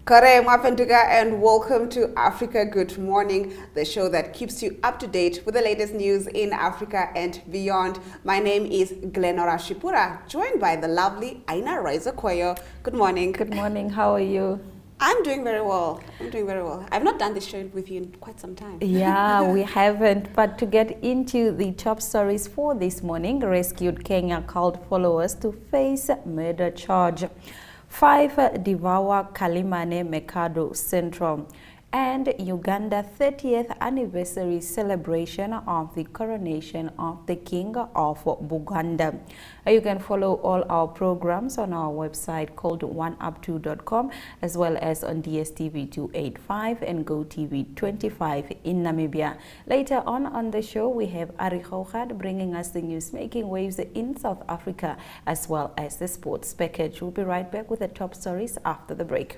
Kare Mapentuga, and welcome to Africa Good Morning, the show that keeps you up to date with the latest news in Africa and beyond. My name is Glenora Shipura, joined by the lovely Aina Raiza-Koyo. Good morning. Good morning. How are you? I'm doing very well. I've not done this show with you in quite some time. Yeah, we haven't. But to get into the top stories for this morning, rescued Kenya called followers to face murder charge. 5 devour Quelimane Mercado Central, and Uganda 30th anniversary celebration of the coronation of the King of Buganda. You can follow all our programs on our website called oneup2.com, as well as on DSTV 285 and GoTV 25 in Namibia. Later on the show, we have Hougaard bringing us the news making waves in South Africa, as well as the sports package. We'll be right back with the top stories after the break.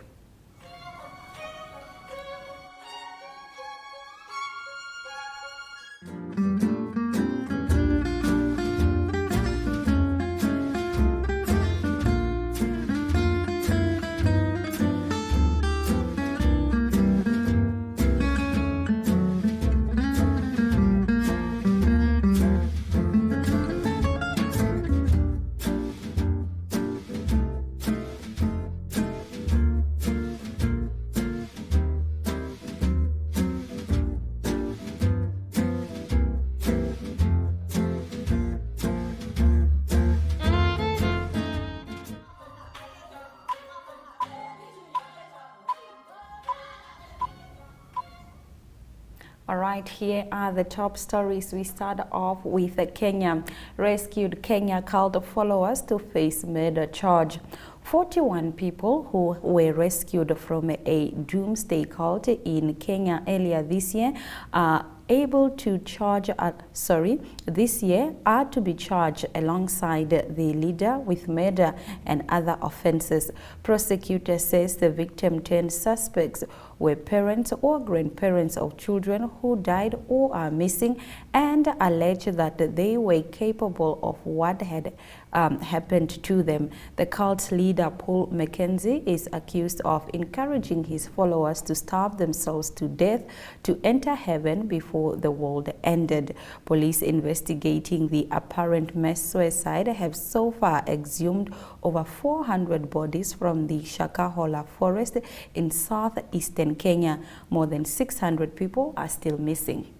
All right, here are the top stories. We start off with Kenya. Rescued Kenya called followers to face murder charge. 41 people who were rescued from a doomsday cult in Kenya earlier this year are able to charge this year are to be charged alongside the leader with murder and other offenses. Prosecutor says the victim 10 suspects were parents or grandparents of children who died or are missing, and allege that they were capable of what had happened to them. The cult's leader, Paul Mackenzie, is accused of encouraging his followers to starve themselves to death to enter heaven before the world ended. Police investigating the apparent mass suicide have so far exhumed over 400 bodies from the Shakahola forest in southeastern Kenya. More than 600 people are still missing.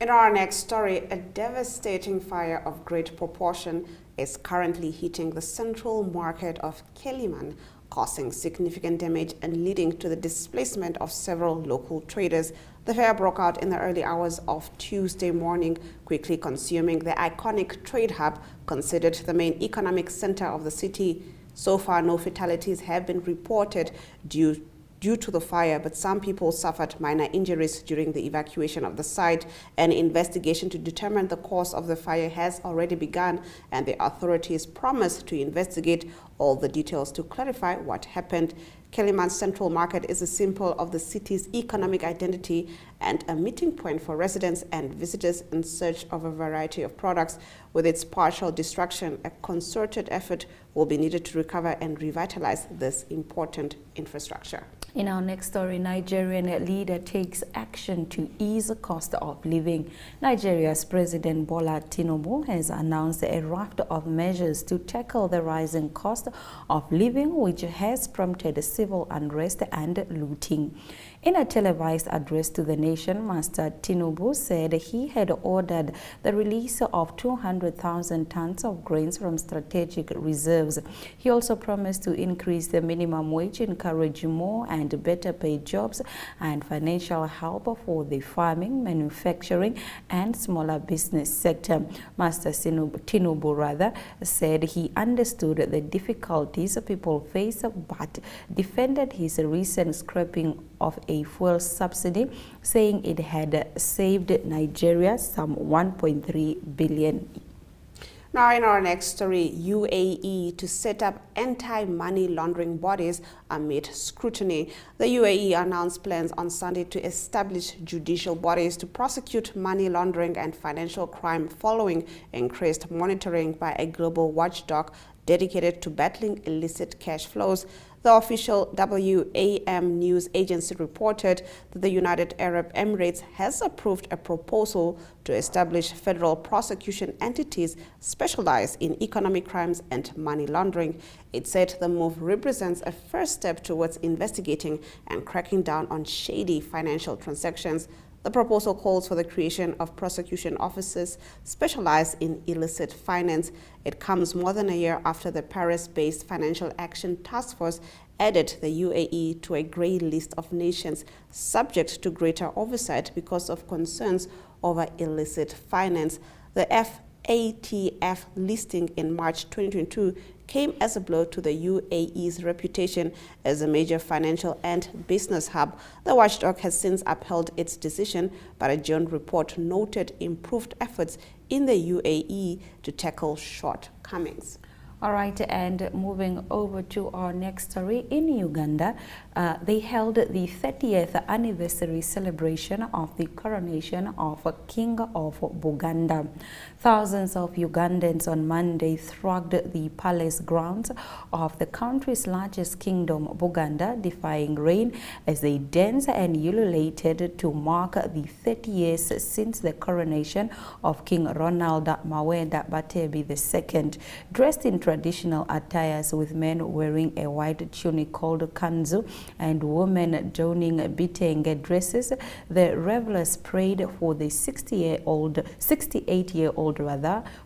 In our next story, a devastating fire of great proportion is currently hitting the central market of Quelimane, causing significant damage and leading to the displacement of several local traders. The fire broke out in the early hours of Tuesday morning, quickly consuming the iconic trade hub, considered the main economic center of the city. So far, no fatalities have been reported due to the fire, but some people suffered minor injuries during the evacuation of the site. An investigation to determine the cause of the fire has already begun, and the authorities promised to investigate all the details to clarify what happened. Quelimane Central Market is a symbol of the city's economic identity and a meeting point for residents and visitors in search of a variety of products. With its partial destruction, a concerted effort will be needed to recover and revitalize this important infrastructure. In our next story, Nigerian leader takes action to ease the cost of living. Nigeria's President Bola Tinubu has announced a raft of measures to tackle the rising cost of living, which has prompted civil unrest and looting. In a televised address to the nation, Master Tinubu said he had ordered the release of 200,000 tons of grains from strategic reserves. He also promised to increase the minimum wage, encourage more and better paid jobs, and financial help for the farming, manufacturing, and smaller business sector. Master Tinubu said he understood the difficulties people face, but defended his recent scrapping of a fuel subsidy, saying it had saved Nigeria some 1.3 billion. Now in our next story, UAE to set up anti-money laundering bodies amid scrutiny. The UAE announced plans on Sunday to establish judicial bodies to prosecute money laundering and financial crime following increased monitoring by a global watchdog dedicated to battling illicit cash flows. The official WAM news agency reported that the United Arab Emirates has approved a proposal to establish federal prosecution entities specialized in economic crimes and money laundering. It said the move represents a first step towards investigating and cracking down on shady financial transactions. The proposal calls for the creation of prosecution offices specialized in illicit finance. It comes more than a year after the Paris-based Financial Action Task Force added the UAE to a grey list of nations subject to greater oversight because of concerns over illicit finance. The FATF listing in March 2022 came as a blow to the UAE's reputation as a major financial and business hub. The watchdog has since upheld its decision, but a joint report noted improved efforts in the UAE to tackle shortcomings. All right, and moving over to our next story, in Uganda, they held the 30th anniversary celebration of the coronation of King of Buganda. Thousands of Ugandans on Monday thronged the palace grounds of the country's largest kingdom, Buganda, defying rain as they danced and ululated to mark the 30 years since the coronation of King Ronald Mawenda Batebi II. Dressed in traditional attires, with men wearing a white tunic called kanzu and women donning bitenge dresses, the revelers prayed for the 68-year-old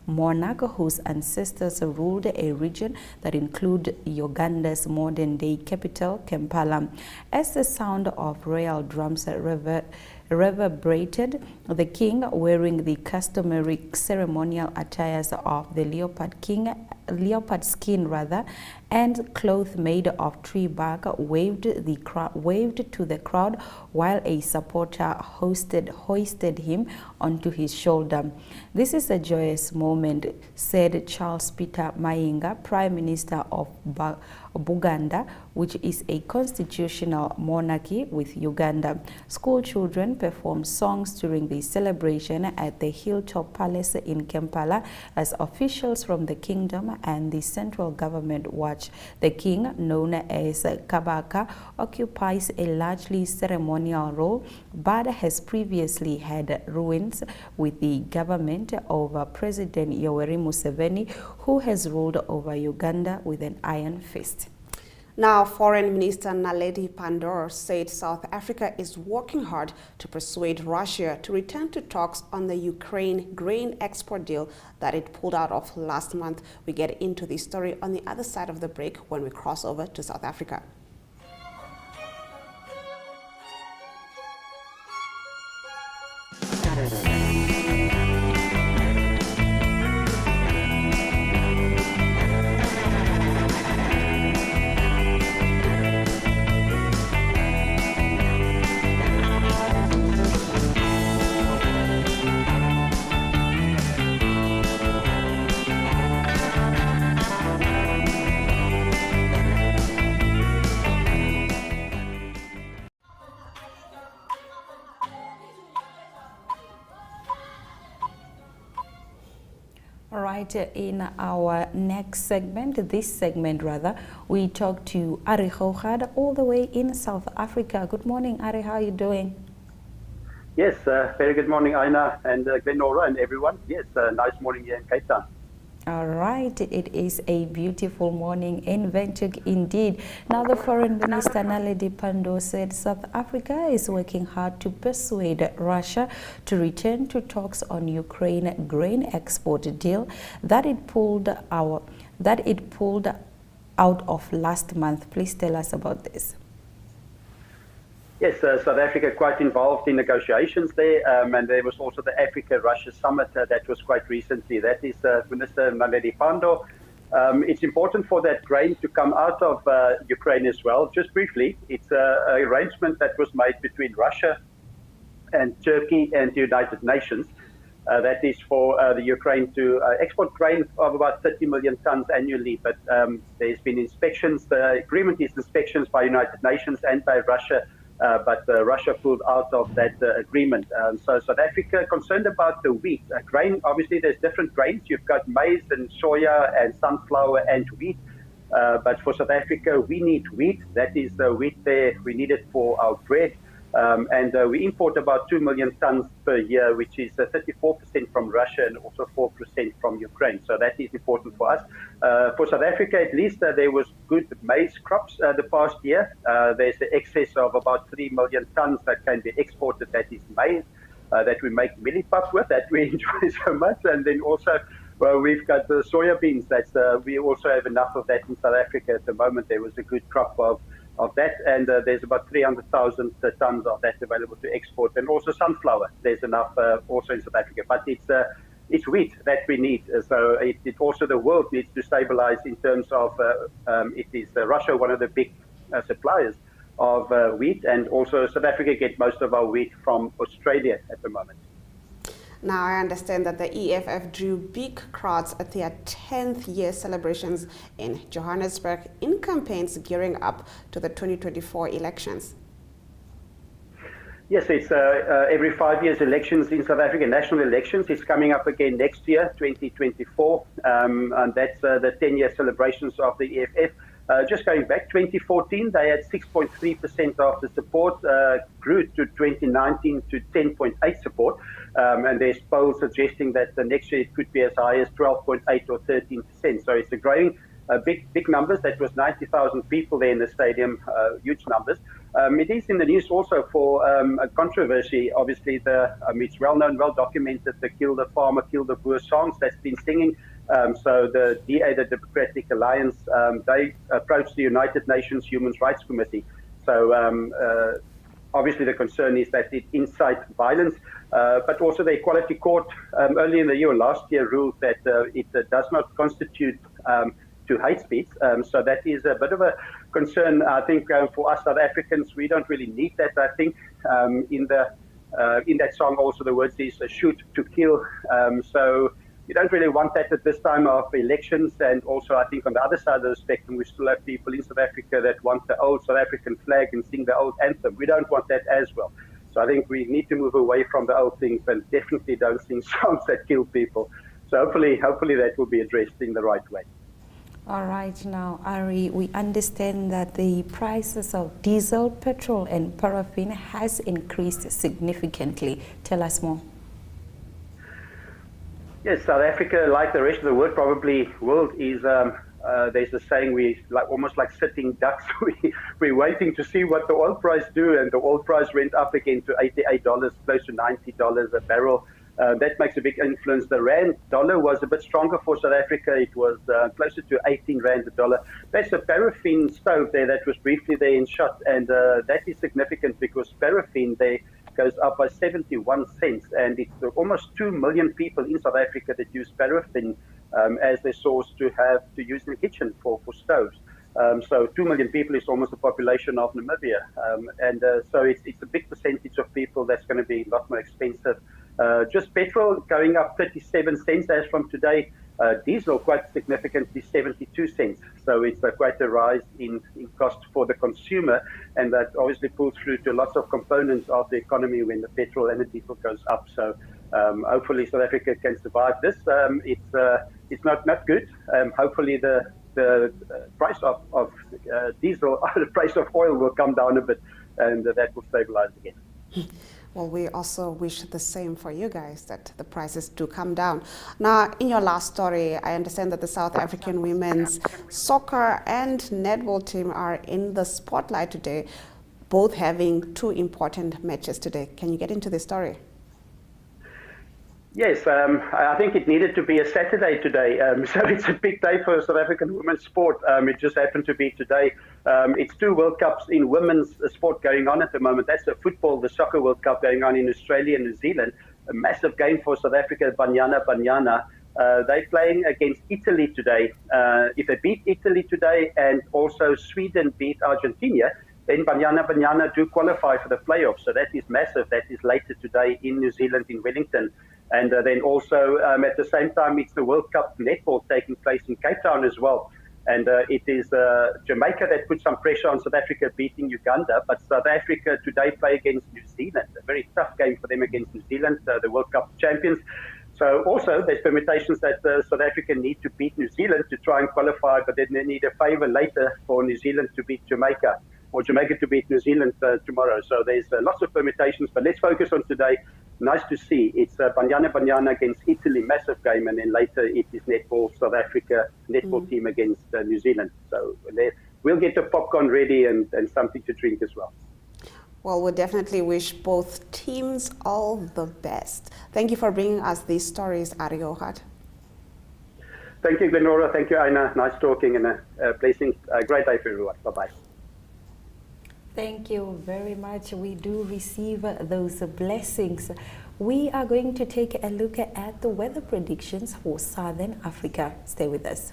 monarch whose ancestors ruled a region that include Uganda's modern-day capital, Kampala. As the sound of royal drums reverberated, the king, wearing the customary ceremonial attires of the leopard skin and cloth made of tree bark, waved to the crowd while a supporter hoisted him onto his shoulder. "This is a joyous moment," said Charles Peter Mayiga, Prime Minister of Buganda, which is a constitutional monarchy with Uganda. School children performed songs during the celebration at the Hilltop Palace in Kampala as officials from the kingdom and the central government watch. The king, known as Kabaka, occupies a largely ceremonial role, but has previously had run-ins with the government over President Yoweri Museveni, who has ruled over Uganda with an iron fist. Now, Foreign Minister Naledi Pandor said South Africa is working hard to persuade Russia to return to talks on the Ukraine grain export deal that it pulled out of last month. We get into this story on the other side of the break when we cross over to South Africa. In our next segment, we talk to Ari Hougaard all the way in South Africa. Good morning, Ari. How are you doing? Yes, very good morning, Aina and Glenora and everyone. Yes, nice morning here in Cape Town. All right, it is a beautiful morning in Windhoek indeed. Now, the Foreign Minister Naledi Pandor said South Africa is working hard to persuade Russia to return to talks on Ukraine grain export deal that it pulled out of last month. Please tell us about this. Yes, South Africa quite involved in negotiations there, and there was also the Africa-Russia summit that was quite recently. That is Minister Naledi Pandor. It's important for that grain to come out of Ukraine as well. Just briefly, it's an arrangement that was made between Russia and Turkey and the United Nations. That is for the Ukraine to export grain of about 30 million tons annually, but there's been inspections. The agreement is inspections by United Nations and by Russia but Russia pulled out of that agreement. So South Africa concerned about the wheat. Grain, obviously there's different grains. You've got maize and soya and sunflower and wheat. But for South Africa, we need wheat. That is the wheat there. We need it for our bread. And we import about 2 million tons per year, which is 34% from Russia and also 4% from Ukraine. So that is important for us. For South Africa, at least, there was good maize crops the past year. There's an excess of about 3 million tons that can be exported. That is maize that we make millipap with, that we enjoy so much. And then also, well, we've got the soya beans. That's we also have enough of that in South Africa at the moment. There was a good crop of that, and there's about 300,000 tons of that available to export. And also sunflower, there's enough also in South Africa. But it's wheat that we need. So it also the world needs to stabilize in terms of it is Russia, one of the big suppliers of wheat, and also South Africa get most of our wheat from Australia at the moment. Now, I understand that the EFF drew big crowds at their 10th year celebrations in Johannesburg in campaigns gearing up to the 2024 elections. Yes, it's every 5 years elections in South Africa, national elections. It's coming up again next year, 2024, and that's the 10-year celebrations of the EFF. Just going back, 2014, they had 6.3% of the support, grew to 2019 to 10.8 support. And there's polls suggesting that the next year it could be as high as 12.8 or 13%. So it's a growing, big numbers. That was 90,000 people there in the stadium, huge numbers. It is in the news also for a controversy. Obviously, it's well known, well documented, the Kill the Farmer, Kill the Boer songs that's been singing. So the DA, the Democratic Alliance, they approached the United Nations Human Rights Committee. So obviously the concern is that it incites violence, but also the Equality Court early in the year, last year, ruled that it does not constitute to hate speech. So that is a bit of a concern, I think, for us South Africans. We don't really need that. I think in that song also the words is shoot to kill. So you don't really want that at this time of elections. And also, I think on the other side of the spectrum, we still have people in South Africa that want the old South African flag and sing the old anthem. We don't want that as well. So I think we need to move away from the old things and definitely don't sing songs that kill people. So hopefully that will be addressed in the right way. All right, now, Ari, we understand that the prices of diesel, petrol, and paraffin has increased significantly. Tell us more. Yes, South Africa, like the rest of the world, is there's a saying, we almost like sitting ducks. We're waiting to see what the oil price do, and the oil price went up again to $88, close to $90 a barrel. That makes a big influence. The rand dollar was a bit stronger for South Africa. It was closer to 18 rand a dollar. That's a paraffin stove there that was briefly there in shot, and that is significant because paraffin there goes up by 71 cents, and it's almost 2 million people in South Africa that use paraffin as their source to use in the kitchen for stoves. So 2 million people is almost the population of Namibia, and so it's a big percentage of people that's going to be a lot more expensive. Just petrol going up 37 cents as from today. Diesel quite significantly 72 cents. So it's quite a rise in cost for the consumer, and that obviously pulls through to lots of components of the economy when the petrol and the diesel goes up. So hopefully South Africa can survive this. It's not good. Hopefully the price of diesel, the price of oil will come down a bit, and that will stabilize again. Well, we also wish the same for you guys, that the prices do come down. Now, in your last story, I understand that the South African women's soccer and netball team are in the spotlight today, both having two important matches today. Can you get into this story? Yes, I think it needed to be a Saturday today. So it's a big day for South African women's sport. It just happened to be today. It's two World Cups in women's sport going on at the moment. That's the football, the soccer World Cup going on in Australia and New Zealand. A massive game for South Africa, Banyana. They're playing against Italy today. If they beat Italy today and also Sweden beat Argentina, then Banyana do qualify for the playoffs. So that is massive. That is later today in New Zealand, in Wellington. And then also at the same time, it's the World Cup netball taking place in Cape Town as well. And it is Jamaica that put some pressure on South Africa beating Uganda, but South Africa today play against New Zealand. A very tough game for them against New Zealand, the World Cup champions. So also there's permutations that South Africa need to beat New Zealand to try and qualify, but then they need a favor later for New Zealand to beat Jamaica, or Jamaica to beat New Zealand tomorrow. So there's lots of permutations, but let's focus on today. Nice to see. It's Banyana against Italy, massive game, and then later it is netball, South Africa netball team against New Zealand. So we'll get the popcorn ready and something to drink as well. Well, we definitely wish both teams all the best. Thank you for bringing us these stories, Hougaard. Thank you, Glenora. Thank you, Aina. Nice talking, and a blessing. A great day for everyone. Bye-bye. Thank you very much. We do receive those blessings. We are going to take a look at the weather predictions for Southern Africa. Stay with us.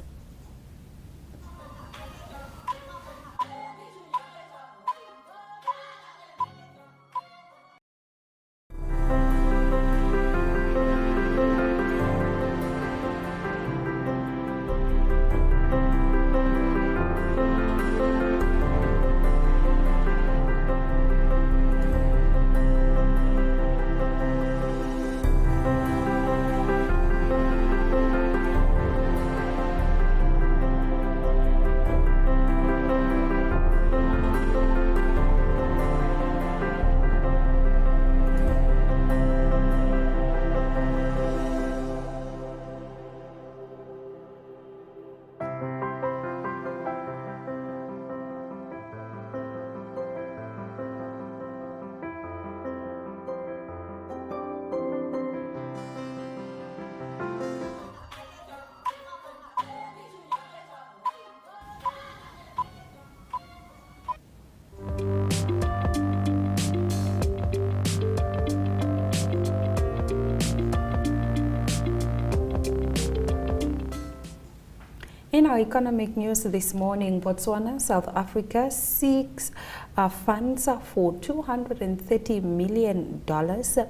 In our economic news this morning, Botswana, South Africa seeks funds for $230 million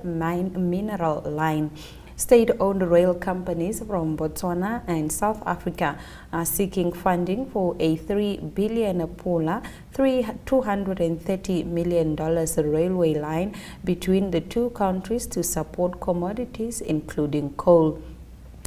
mine mineral line. State-owned rail companies from Botswana and South Africa are seeking funding for a $3 billion $230 million railway line between the two countries to support commodities including coal.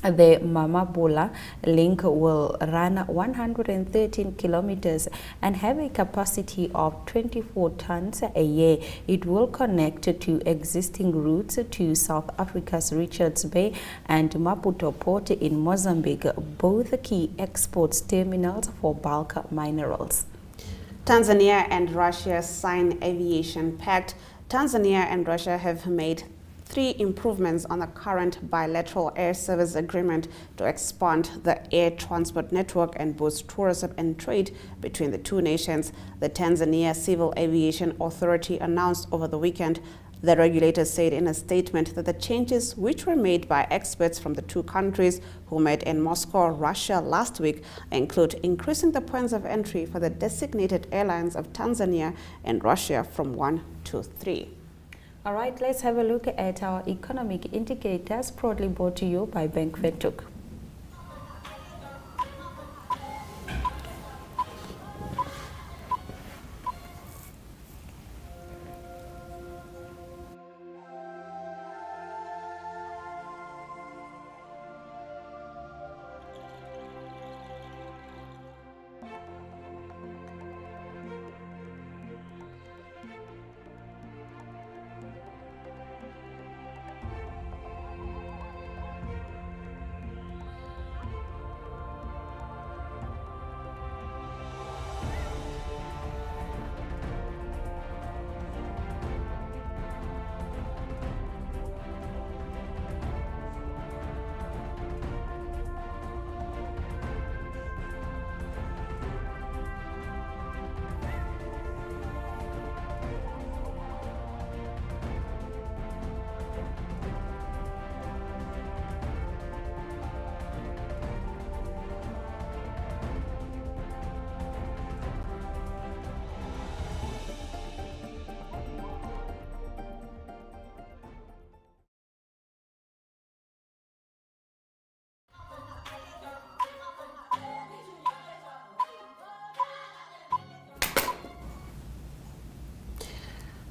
The Mamabula link will run 113 kilometers and have a capacity of 24 tons a year. It will connect to existing routes to South Africa's Richards Bay and Maputo Port in Mozambique, both key exports terminals for bulk minerals. Tanzania and Russia sign aviation pact. Tanzania and Russia have made 3 improvements on the current bilateral air service agreement to expand the air transport network and boost tourism and trade between the two nations. The Tanzania Civil Aviation Authority announced over the weekend. The regulator said in a statement that the changes, which were made by experts from the two countries who met in Moscow, Russia last week, include increasing the points of entry for the designated airlines of Tanzania and Russia from 1 to 3. All right, let's have a look at our economic indicators, proudly brought to you by Bank Fetuk.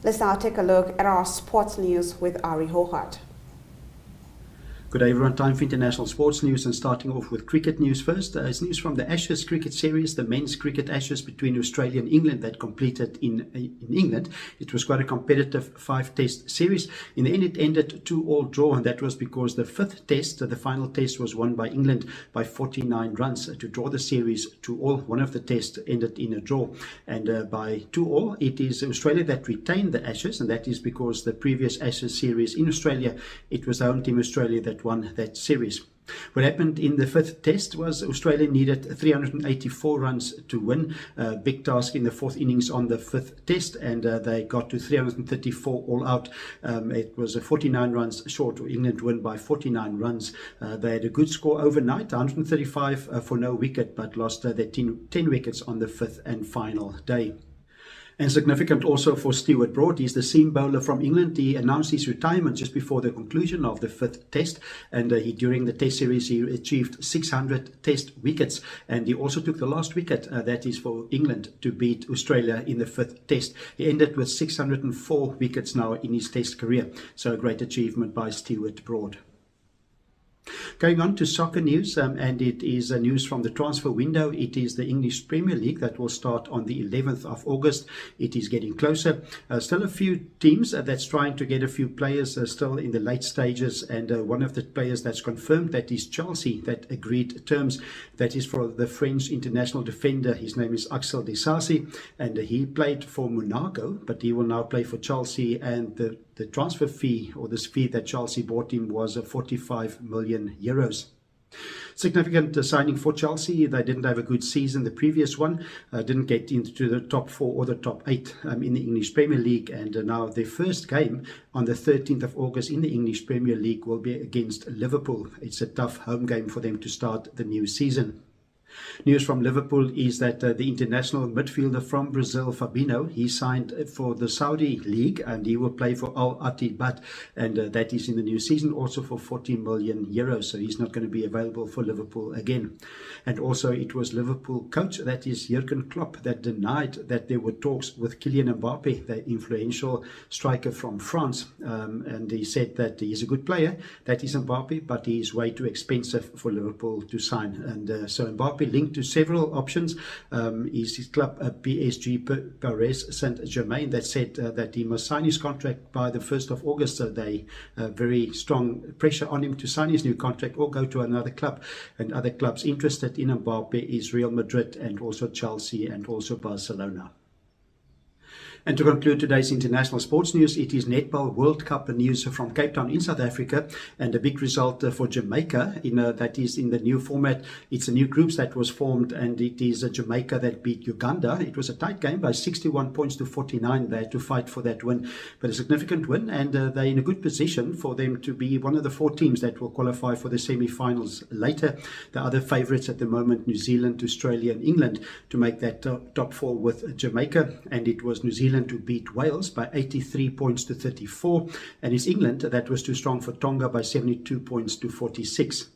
Let's now take a look at our sports news with Ari Hougaard. Good day everyone, time for international sports news, and starting off with cricket news first. It's news from the Ashes cricket series, the men's cricket Ashes between Australia and England that completed in England. It was quite a competitive 5-test series. In the end it ended 2-all draw, and that was because the 5th test, the final test, was won by England by 49 runs to draw the series 2-all. One of the tests ended in a draw, and by 2-all it is Australia that retained the Ashes, and that is because the previous Ashes series in Australia, it was the home team Australia that won that series. What happened in the 5th test was Australia needed 384 runs to win. Big task in the 4th innings on the 5th test, and they got to 334 all out. It was 49 runs short. England won by 49 runs. They had a good score overnight, 135 for no wicket, but lost their 10 wickets on the 5th and final day. And significant also for Stuart Broad, he's the seam bowler from England. He announced his retirement just before the conclusion of the 5th test, and during the test series he achieved 600 test wickets, and he also took the last wicket, that is for England, to beat Australia in the 5th test. He ended with 604 wickets now in his test career, so a great achievement by Stuart Broad. Going on to soccer news, and it is news from the transfer window. It is the English Premier League that will start on the 11th of August. It is getting closer. Still a few teams that's trying to get a few players still in the late stages, and one of the players that's confirmed, that is Chelsea, that agreed terms. That is for the French international defender. His name is Axel Disasi, and he played for Monaco, but he will now play for Chelsea, and the transfer fee, or this fee that Chelsea bought him, was 45 million euros. Significant signing for Chelsea. They didn't have a good season, the previous one. Didn't get into the top 4 or the top 8 in the English Premier League. And now their first game on the 13th of August in the English Premier League will be against Liverpool. It's a tough home game for them to start the new season. News from Liverpool is that the international midfielder from Brazil, Fabinho, he signed for the Saudi League, and he will play for Al Ittihad, and that is in the new season also for 40 million euros. So he's not going to be available for Liverpool again. And also it was Liverpool coach, that is Jurgen Klopp, that denied that there were talks with Kylian Mbappe, the influential striker from France, and he said that he's a good player, that is Mbappe, but he is way too expensive for Liverpool to sign. And so Mbappe linked to several options. Is his club PSG Paris Saint-Germain that said that he must sign his contract by the 1st of August. So they very strong pressure on him to sign his new contract or go to another club. And other clubs interested in Mbappe is Real Madrid and also Chelsea and also Barcelona. And to conclude today's international sports news, it is Netball World Cup news from Cape Town in South Africa, and a big result for Jamaica. That is in the new format. It's a new groups that was formed, and it is Jamaica that beat Uganda. It was a tight game by 61 points to 49. They had to fight for that win, but a significant win, and they're in a good position for them to be one of the 4 teams that will qualify for the semi-finals later. The other favourites at the moment, New Zealand, Australia and England, to make that top 4 with Jamaica, and it was New Zealand to beat Wales by 83 points to 34, and it's England that was too strong for Tonga by 72 points to 46.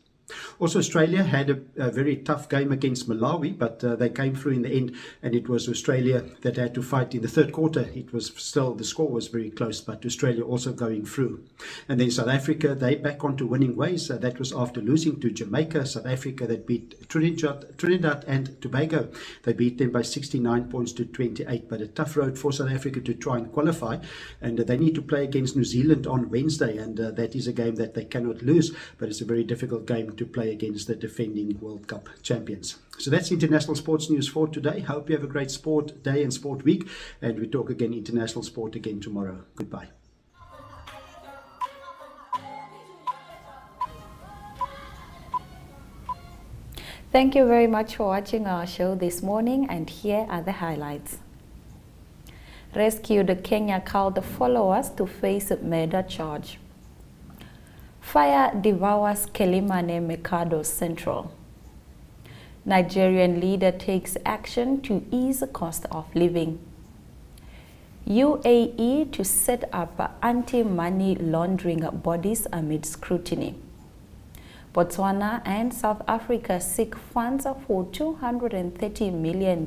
Also, Australia had a very tough game against Malawi, but they came through in the end, and it was Australia that had to fight in the 3rd quarter. It was still, the score was very close, but Australia also going through. And then South Africa, they back onto winning ways. That was after losing to Jamaica. South Africa that beat Trinidad and Tobago. They beat them by 69 points to 28, but a tough road for South Africa to try and qualify. And they need to play against New Zealand on Wednesday, and that is a game that they cannot lose, but it's a very difficult game to play against the defending World Cup champions. So that's international sports news for today. Hope you have a great sport day and sport week, and we talk again international sport again tomorrow. Goodbye. Thank you very much for watching our show this morning, and here are the highlights. Rescued Kenya called followers to face murder charge. Fire devours Quelimane Mercado Central. Nigerian leader takes action to ease cost of living. UAE to set up anti-money laundering bodies amid scrutiny. Botswana and South Africa seek funds for $230 million